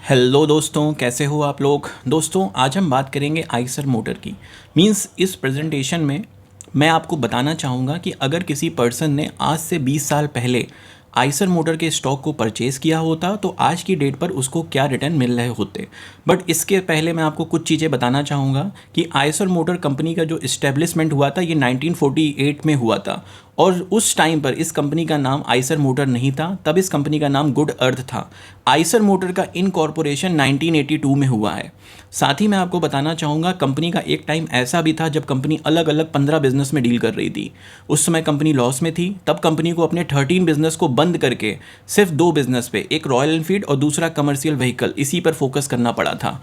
Hello दोस्तों, कैसे हो आप लोग। दोस्तों आज हम बात करेंगे आइसर मोटर की। मींस इस प्रेजेंटेशन में मैं आपको बताना चाहूँगा कि अगर किसी पर्सन ने आज से 20 साल पहले आइसर मोटर के स्टॉक को परचेज़ किया होता तो आज की डेट पर उसको क्या रिटर्न मिल रहे होते। बट इसके पहले मैं आपको कुछ चीज़ें बताना चाहूँगा कि आइसर मोटर कंपनी का जो इस्टेब्लिशमेंट हुआ था ये 1948 में हुआ था। और उस टाइम पर इस कंपनी का नाम आइसर मोटर नहीं था, तब इस कंपनी का नाम गुड अर्थ था। आइसर मोटर का इनकॉर्पोरेशन 1982 में हुआ है। साथ ही मैं आपको बताना चाहूँगा कंपनी का एक टाइम ऐसा भी था जब कंपनी अलग अलग 15 बिजनेस में डील कर रही थी। उस समय कंपनी लॉस में थी, तब कंपनी को अपने 13 बिजनेस को बंद करके सिर्फ 2 बिजनेस पे, एक रॉयल एनफील्ड और दूसरा कमर्शियल व्हीकल, इसी पर फोकस करना पड़ा था।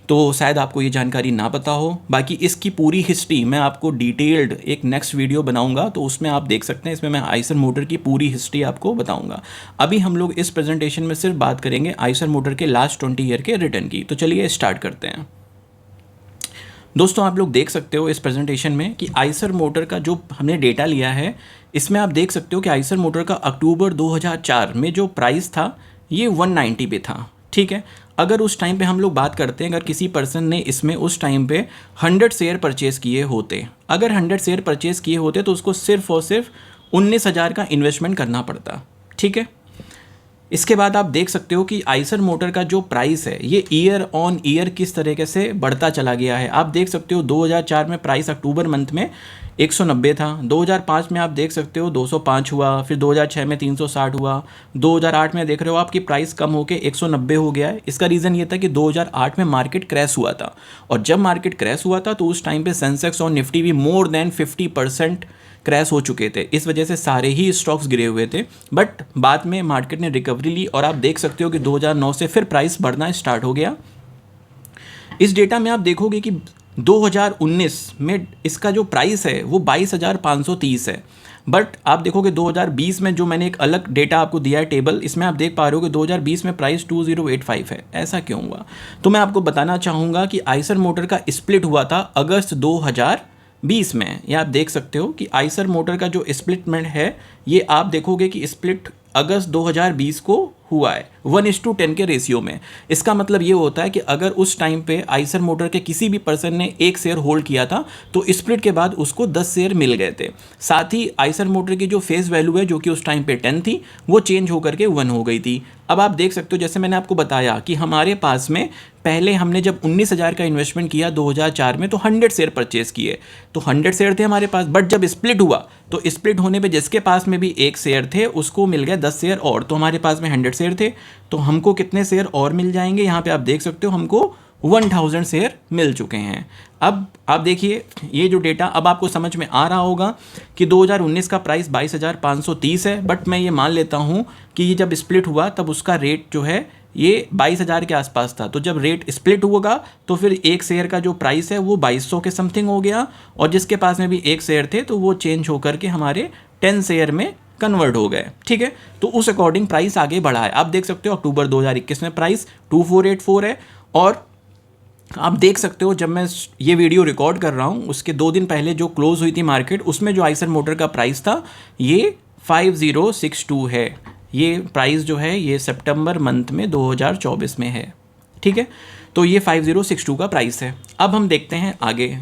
तो शायद आपको ये जानकारी ना पता हो। बाकी इसकी पूरी हिस्ट्री मैं आपको डिटेल्ड एक नेक्स्ट वीडियो बनाऊंगा, तो उसमें आप देख सकते हैं। इसमें मैं आइसर मोटर की पूरी हिस्ट्री आपको बताऊंगा। अभी हम लोग इस प्रेजेंटेशन में सिर्फ बात करेंगे आइसर मोटर के लास्ट 20 ईयर के रिटर्न की। तो चलिए स्टार्ट करते हैं। दोस्तों आप लोग देख सकते हो इस प्रेजेंटेशन में कि आइसर मोटर का जो हमने डेटा लिया है, इसमें आप देख सकते हो कि आइसर मोटर का अक्टूबर 2004 में जो प्राइस था ये 190 पे था। ठीक है, अगर उस टाइम पे हम लोग बात करते हैं, अगर किसी पर्सन ने इसमें उस टाइम पे 100 शेयर परचेज़ किए होते, अगर 100 शेयर परचेज़ किए होते तो उसको सिर्फ और सिर्फ 19,000 का इन्वेस्टमेंट करना पड़ता। ठीक है, इसके बाद आप देख सकते हो कि आइसर मोटर का जो प्राइस है ये ईयर ऑन ईयर किस तरीके से बढ़ता चला गया है। आप देख सकते हो 2004 में प्राइस अक्टूबर मंथ में 190 था, 2005 में आप देख सकते हो 205 हुआ, फिर 2006 में 360 हुआ, 2008 में देख रहे हो आपकी प्राइस कम होकर 190 हो गया है। इसका रीज़न ये था कि 2008 में मार्केट क्रैश हुआ था, और जब मार्केट क्रैश हुआ था तो उस टाइम पे सेंसेक्स और निफ्टी भी मोर देन 50% क्रैश हो चुके थे। इस वजह से सारे ही स्टॉक्स गिरे हुए थे, बट बाद में मार्केट ने रिकवरी ली और आप देख सकते हो कि 2009 से फिर प्राइस बढ़ना स्टार्ट हो गया। इस डेटा में आप देखोगे कि 2019 में इसका जो प्राइस है वो 22,530 है। बट आप देखोगे 2020 में, जो मैंने एक अलग डेटा आपको दिया है टेबल, इसमें आप देख पा रहे हो कि 2020 में प्राइस 2085 है। ऐसा क्यों हुआ? तो मैं आपको बताना चाहूँगा कि आइसर मोटर का स्प्लिट हुआ था अगस्त 2020 में। ये आप देख सकते हो कि आइसर मोटर का जो स्प्लिटमेंट है, ये आप देखोगे कि स्प्लिट अगस्त 2020 को हुआ है 1:10 के रेशियो में। इसका मतलब ये होता है कि अगर उस टाइम पे आइसर मोटर के किसी भी पर्सन ने 1 शेयर होल्ड किया था तो स्प्लिट के बाद उसको 10 शेयर मिल गए थे। साथ ही आइसर मोटर की जो फेस वैल्यू है, जो कि उस टाइम पे 10 थी, वो चेंज होकर के 1 हो गई थी। अब आप देख सकते हो, जैसे मैंने आपको बताया कि हमारे पास में पहले हमने जब 19,000 का इन्वेस्टमेंट किया 2004 में, तो 100 शेयर परचेज किए, तो 100 शेयर थे हमारे पास। बट जब स्प्लिट हुआ तो स्प्लिट होने पे जिसके पास में भी 1 शेयर थे उसको मिल गया 10 शेयर और, तो हमारे पास में 100 शेयर थे, तो हमको कितने शेयर और मिल जाएंगे? यहाँ पे आप देख सकते हो हमको 1000 शेयर मिल चुके हैं। अब आप देखिए ये जो डेटा अब आपको समझ में आ रहा होगा कि 2019 का प्राइस 22,530 है, बट मैं ये मान लेता हूँ कि ये जब स्प्लिट हुआ तब उसका रेट जो है ये 22,000 के आसपास था। तो जब रेट स्प्लिट होगा तो फिर 1 शेयर का जो प्राइस है वो 2200 के समथिंग हो गया, और जिसके पास में भी 1 शेयर थे तो वो चेंज होकर के हमारे 10 शेयर में कन्वर्ट हो गए। ठीक है, तो उस अकॉर्डिंग प्राइस आगे बढ़ा है। आप देख सकते हो अक्टूबर 2021 में प्राइस 2484 है, और आप देख सकते हो जब मैं ये वीडियो रिकॉर्ड कर रहा हूँ उसके 2 दिन पहले जो क्लोज हुई थी मार्केट, उसमें जो आइसर मोटर का प्राइस था ये 5062 है। ये प्राइस जो है ये सितंबर मंथ में 2024 में है। ठीक है, तो ये 5062 का प्राइस है। अब हम देखते हैं आगे।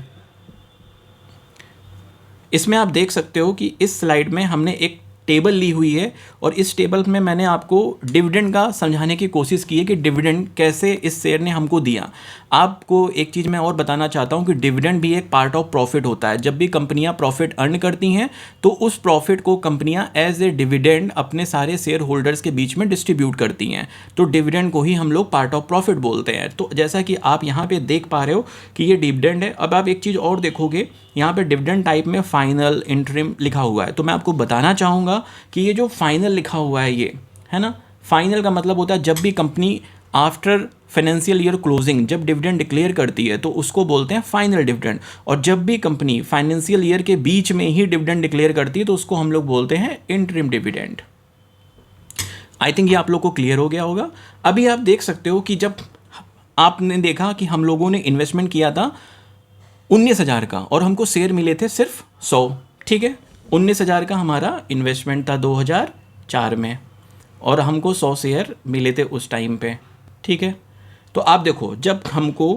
इसमें आप देख सकते हो कि इस स्लाइड में हमने एक टेबल ली हुई है, और इस टेबल में मैंने आपको डिविडेंड का समझाने की कोशिश की है कि डिविडेंड कैसे इस शेयर ने हमको दिया। आपको एक चीज़ मैं और बताना चाहता हूं कि डिविडेंड भी एक पार्ट ऑफ प्रॉफिट होता है। जब भी कंपनियां प्रॉफिट अर्न करती हैं तो उस प्रॉफिट को कंपनियां एज ए डिविडेंड अपने सारे शेयर होल्डर्स के बीच में डिस्ट्रीब्यूट करती हैं, तो डिविडेंड को ही हम लोग पार्ट ऑफ प्रॉफिट बोलते हैं। तो जैसा कि आप यहाँ पे देख पा रहे हो कि ये डिविडेंड है। अब आप एक चीज़ और देखोगे, यहाँ पे डिविडेंड टाइप में फाइनल, इंटरिम लिखा हुआ है, तो मैं आपको बताना चाहूँगा कि ये जो फाइनल लिखा हुआ है ये है ना, फाइनल का मतलब होता है जब भी company after financial year closing जब डिविडेंड डिक्लेयर करती है तो उसको बोलते हैं फाइनल डिविडेंड, और जब भी कंपनी फाइनेंशियल ईयर के बीच में ही डिविडेंड डिक्लेयर करती है तो उसको हम लोग बोलते हैं इंटरिम डिविडेंड। आई थिंक ये आप लोग को क्लियर हो गया होगा। अभी आप देख सकते हो कि जब आपने देखा कि हम लोगों ने इन्वेस्टमेंट किया था 19,000 का और हमको शेयर मिले थे सिर्फ 100। ठीक है, 19,000 का हमारा इन्वेस्टमेंट था 2004 में, और हमको 100 शेयर मिले थे उस टाइम पे। ठीक है, तो आप देखो, जब हमको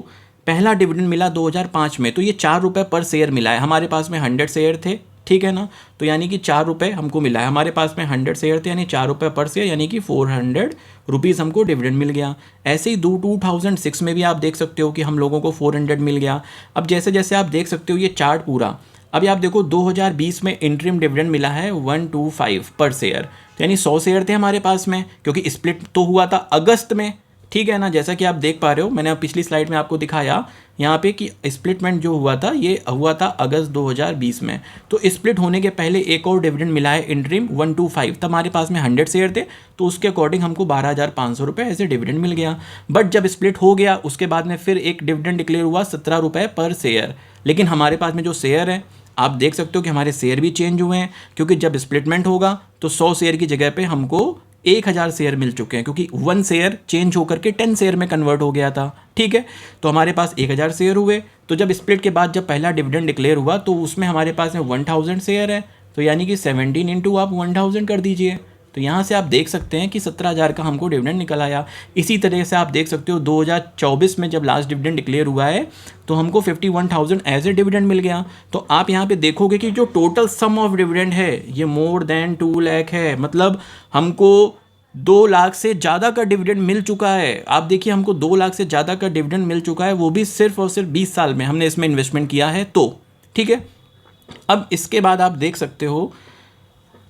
पहला डिविडेंड मिला 2005 में, तो ये 4 रुपये पर शेयर मिला है। हमारे पास में 100 शेयर थे, ठीक है ना, तो यानी कि 4 रुपये हमको मिला है। हमारे पास में 100 शेयर थे, यानी 4 रुपये पर शेयर, यानी कि 400 रुपीज़ हमको डिविडेंड मिल गया। ऐसे ही 2006 में भी आप देख सकते हो कि हम लोगों को 400 मिल गया। अब जैसे जैसे आप देख सकते हो ये चार्ट पूरा, अभी आप देखो 2020 में इंटरिम डिविडेंड मिला है 125 पर शेयर, यानी 100 शेयर थे हमारे पास में, क्योंकि स्प्लिट तो हुआ था अगस्त में, ठीक है ना। जैसा कि आप देख पा रहे हो, मैंने पिछली स्लाइड में आपको दिखाया यहाँ पे कि स्प्लिटमेंट जो हुआ था ये हुआ था अगस्त 2020 में। तो स्प्लिट होने के पहले एक और डिविडेंड मिला है इंटरिम 125, तब हमारे पास में 100 शेयर थे, तो उसके अकॉर्डिंग हमको 12,500 रुपये ऐसे डिविडेंड मिल गया। बट जब स्प्लिट हो गया उसके बाद में फिर एक डिविडेंड डिक्लेयर हुआ 17 रुपये पर शेयर, लेकिन हमारे पास में जो शेयर है आप देख सकते हो कि हमारे शेयर भी चेंज हुए हैं, क्योंकि जब स्प्लिटमेंट होगा तो 100 शेयर की जगह पे हमको 1000 शेयर मिल चुके हैं, क्योंकि 1 शेयर चेंज होकर के 10 शेयर में कन्वर्ट हो गया था, ठीक है। तो हमारे पास 1000 शेयर हुए। तो जब स्प्लिट के बाद जब पहला डिविडेंड डिक्लेयर हुआ तो उसमें हमारे पास में 1000 शेयर है, तो यानी कि 17 इंटू आप 1000 कर दीजिए, तो यहाँ से आप देख सकते हैं कि 17,000 का हमको डिविडेंड निकल आया। इसी तरह से आप देख सकते हो 2024 में जब लास्ट डिविडेंड डिक्लेयर हुआ है तो हमको 51,000 एज ए डिविडेंड मिल गया। तो आप यहाँ पे देखोगे कि जो टोटल सम ऑफ डिविडेंड है ये मोर देन 2 लाख है, मतलब हमको 2 लाख से ज़्यादा का डिविडेंड मिल चुका है। आप देखिए हमको 2 लाख से ज़्यादा का डिविडेंड मिल चुका है, वो भी सिर्फ और सिर्फ 20 साल में हमने इसमें इन्वेस्टमेंट किया है, तो ठीक है। अब इसके बाद आप देख सकते हो,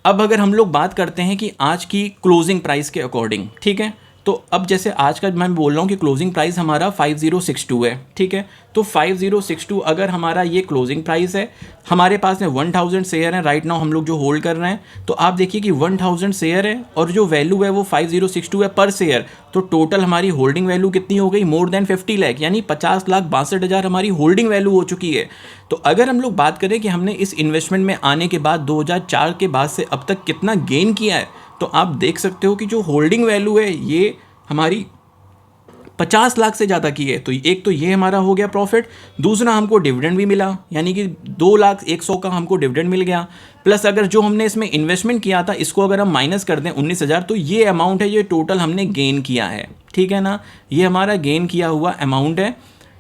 अब अगर हम लोग बात करते हैं कि आज की क्लोजिंग प्राइस के अकॉर्डिंग, ठीक है, तो अब जैसे आज का मैं बोल रहा हूँ कि क्लोजिंग प्राइस हमारा 5062 है, ठीक है। तो 5062 अगर हमारा ये क्लोजिंग प्राइस है, हमारे पास में 1000 शेयर हैं राइट नाउ हम लोग जो होल्ड कर रहे हैं, तो आप देखिए कि 1000 शेयर है और जो वैल्यू है वो 5062 है पर शेयर, तो टोटल हमारी होल्डिंग वैल्यू कितनी हो गई, मोर देन 50 लाख, यानी 50,62,000 हमारी होल्डिंग वैल्यू हो चुकी है। तो अगर हम लोग बात करें कि हमने इस इन्वेस्टमेंट में आने के बाद 2004 के बाद से अब तक कितना गेन किया है, तो आप देख सकते हो कि जो होल्डिंग वैल्यू है ये हमारी 50 लाख से ज़्यादा की है। तो एक तो ये हमारा हो गया प्रॉफिट, दूसरा हमको डिविडेंड भी मिला, यानी कि 2,01,00,000 का हमको डिविडेंड मिल गया, प्लस अगर जो हमने इसमें इन्वेस्टमेंट किया था इसको अगर हम माइनस कर दें 19,000, तो ये अमाउंट है, ये टोटल हमने गेन किया है, ठीक है ना। ये हमारा गेन किया हुआ अमाउंट है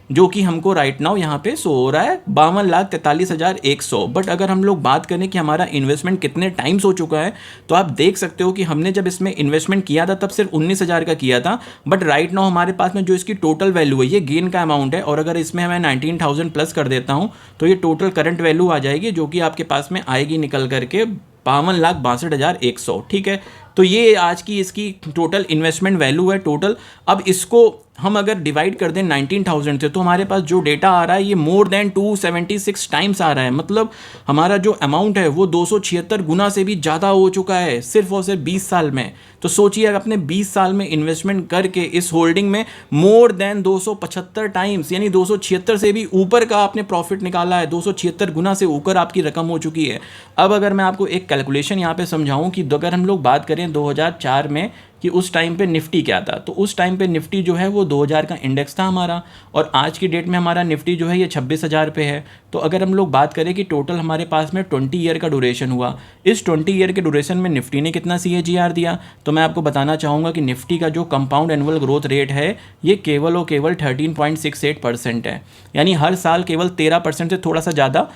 जो कि हमको राइट नाउ यहाँ पे शो हो रहा है 52,43,100। बट अगर हम लोग बात करें कि हमारा इन्वेस्टमेंट कितने टाइम्स हो चुका है, तो आप देख सकते हो कि हमने जब इसमें इन्वेस्टमेंट किया था तब सिर्फ 19,000 का किया था, बट राइट नाउ हमारे पास में जो इसकी टोटल वैल्यू है ये गेन का अमाउंट है, और अगर इसमें मैं 19,000 प्लस कर देता हूँ तो ये टोटल करंट वैल्यू आ जाएगी, जो कि आपके पास में आएगी निकल करके 52,62,100, ठीक है। तो ये आज की इसकी टोटल इन्वेस्टमेंट वैल्यू है टोटल। अब इसको हम अगर डिवाइड कर दें 19,000 से, तो हमारे पास जो डेटा आ रहा है ये मोर देन 276 टाइम्स आ रहा है, मतलब हमारा जो अमाउंट है वो 276 गुना से भी ज़्यादा हो चुका है सिर्फ और सिर्फ 20 साल में। तो सोचिए अगर अपने 20 साल में इन्वेस्टमेंट करके इस होल्डिंग में मोर देन 275 टाइम्स, यानी 276 से भी ऊपर का आपने प्रॉफिट निकाला है, 276 गुना से ऊपर आपकी रकम हो चुकी है। अब अगर मैं आपको एक कैलकुलेशन यहाँ पे समझाऊँ कि अगर हम लोग बात करें 2004 में कि उस टाइम पे निफ्टी क्या था, तो उस टाइम पे निफ्टी जो है वो 2000 का इंडेक्स था हमारा, और आज की डेट में हमारा निफ्टी जो है ये 26,000 पे है। तो अगर हम लोग बात करें कि टोटल हमारे पास में 20 ईयर का ड्यूरेशन हुआ, इस 20 ईयर के ड्यूरेशन में निफ्टी ने कितना CAGR दिया, तो मैं आपको बताना चाहूँगा कि निफ्टी का जो कंपाउंड एनुअल ग्रोथ रेट है ये केवल और केवल 13.68% है, यानी हर साल केवल 13% से थोड़ा सा ज़्यादा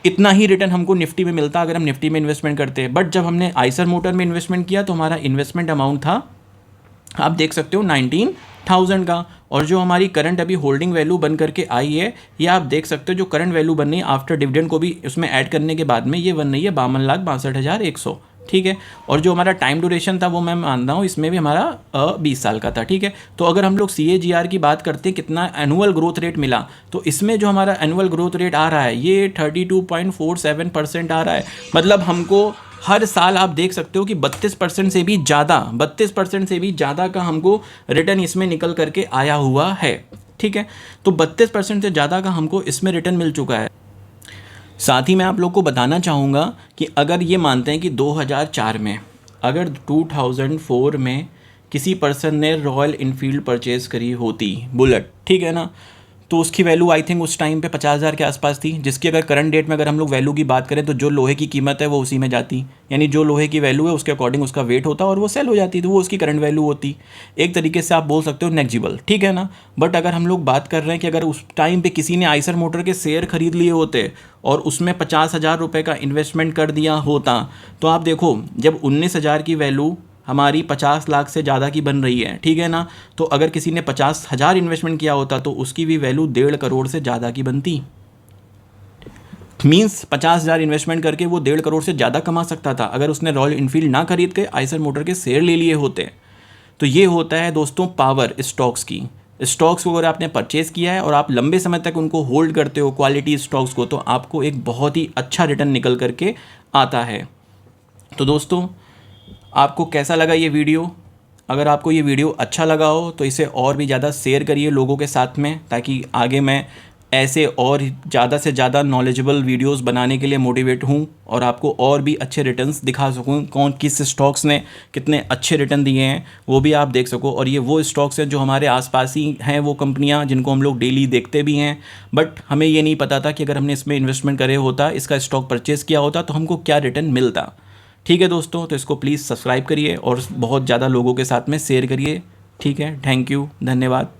इतना ही रिटर्न हमको निफ्टी में मिलता अगर हम निफ्टी में इन्वेस्टमेंट करते हैं। बट जब हमने आइसर मोटर में इन्वेस्टमेंट किया तो हमारा इन्वेस्टमेंट अमाउंट था, आप देख सकते हो 19,000 का, और जो हमारी करंट अभी होल्डिंग वैल्यू बन करके आई है ये आप देख सकते हो, जो करंट वैल्यू बन रही है आफ्टर डिविडेंड को भी उसमें ऐड करने के बाद में ये बन रही है 52,62,100, ठीक है। और जो हमारा टाइम ड्यूरेशन था वो मैं मानता हूँ इसमें भी हमारा 20 साल का था, ठीक है। तो अगर हम लोग CAGR की बात करते हैं कितना एनुअल ग्रोथ रेट मिला, तो इसमें जो हमारा एनुअल ग्रोथ रेट आ रहा है ये 32.47% आ रहा है, मतलब हमको हर साल आप देख सकते हो कि 32% से भी ज़्यादा का हमको रिटर्न इसमें निकल करके आया हुआ है, ठीक है। तो 32% से ज़्यादा का हमको इसमें रिटर्न मिल चुका है। साथ ही मैं आप लोग को बताना चाहूँगा कि अगर ये मानते हैं कि 2004 में, अगर 2004 में किसी पर्सन ने रॉयल इनफील्ड परचेज़ करी होती बुलेट, ठीक है ना, तो उसकी वैल्यू आई थिंक उस टाइम पे 50,000 के आसपास थी, जिसकी अगर करंट डेट में अगर हम लोग वैल्यू की बात करें तो जो लोहे की कीमत है वो उसी में जाती, यानी जो लोहे की वैल्यू है उसके अकॉर्डिंग उसका वेट होता और वो सेल हो जाती, तो वो उसकी करंट वैल्यू होती। एक तरीके से आप बोल सकते हो नेग्जिबल, ठीक है ना। बट अगर हम लोग बात कर रहे हैं कि अगर उस टाइम पे किसी ने आइसर मोटर के शेयर खरीद लिए होते और उसमें 50,000 रुपये का इन्वेस्टमेंट कर दिया होता, तो आप देखो जब 19,000 की वैल्यू हमारी 50 लाख से ज़्यादा की बन रही है, ठीक है ना, तो अगर किसी ने 50,000 इन्वेस्टमेंट किया होता तो उसकी भी वैल्यू 1.5 करोड़ से ज़्यादा की बनती। मीन्स 50,000 इन्वेस्टमेंट करके वो 1.5 करोड़ से ज़्यादा कमा सकता था अगर उसने रॉयल इनफील्ड ना खरीद के आइसर मोटर के शेयर ले लिए होते। तो ये होता है दोस्तों पावर स्टॉक्स की। स्टॉक्स को अगर आपने परचेज किया है और आप लंबे समय तक उनको होल्ड करते हो क्वालिटी स्टॉक्स को, तो आपको एक बहुत ही अच्छा रिटर्न निकल करके आता है। तो दोस्तों आपको कैसा लगा ये वीडियो? अगर आपको ये वीडियो अच्छा लगा हो तो इसे और भी ज़्यादा शेयर करिए लोगों के साथ में, ताकि आगे मैं ऐसे और ज़्यादा से ज़्यादा नॉलेजेबल वीडियोस बनाने के लिए मोटिवेट हूँ और आपको और भी अच्छे रिटर्न्स दिखा सकूँ। कौन किस स्टॉक्स ने कितने अच्छे रिटर्न दिए हैं वो भी आप देख सको। और ये वो स्टॉक्स हैं जो हमारे आसपास ही हैं, वो कंपनियाँ जिनको हम लोग डेली देखते भी हैं, बट हमें ये नहीं पता था कि अगर हमने इसमें इन्वेस्टमेंट करे होता, इसका स्टॉक परचेज़ किया होता तो हमको क्या रिटर्न मिलता। ठीक है दोस्तों, तो इसको प्लीज़ सब्सक्राइब करिए और बहुत ज़्यादा लोगों के साथ में शेयर करिए। ठीक है, थैंक यू, धन्यवाद।